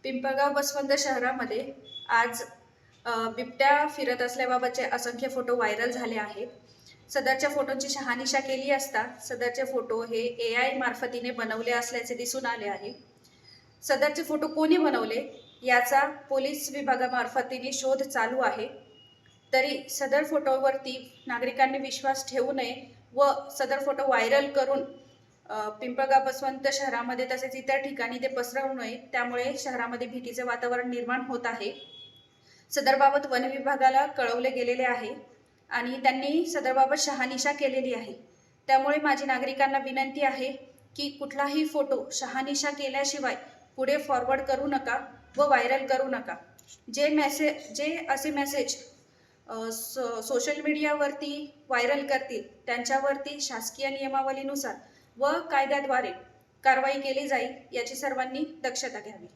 पिंपळगाव बसवंत शहरामध्ये आज बिबट्या फिरत असल्याबाबतचे असंख्य फोटो व्हायरल झाले आहेत. सदरच्या फोटोंची शहानिशा केली असता सदरचे फोटो हे AI मार्फतीने बनवले असल्याचे दिसून आले आहे. सदरचे फोटो कोणी बनवले याचा पोलीस विभागामार्फतीने शोध चालू आहे. तरी सदर फोटोवरती नागरिकांनी विश्वास ठेवू नये व सदर फोटो व्हायरल करून पिंपळगाव बसवंत शहरामध्ये तसेच इतर ठिकाणी ते पसरवू नये, त्यामुळे शहरामध्ये भीतीचे वातावरण निर्माण होत आहे. सदरबाबत वन विभागाला कळवले गेलेले आहे आणि त्यांनी सदरबाबत शहानिशा केलेली आहे. त्यामुळे माझी नागरिकांना विनंती आहे की कुठलाही फोटो शहानिशा केल्याशिवाय पुढे फॉरवर्ड करू नका व व्हायरल करू नका. जे असे मेसेज सोशल मीडियावरती व्हायरल करतील त्यांच्यावरती शासकीय नियमावलीनुसार व कायद्याद्वारे कारवाई केली जाईल, याची सर्वांनी दक्षता घ्यावी.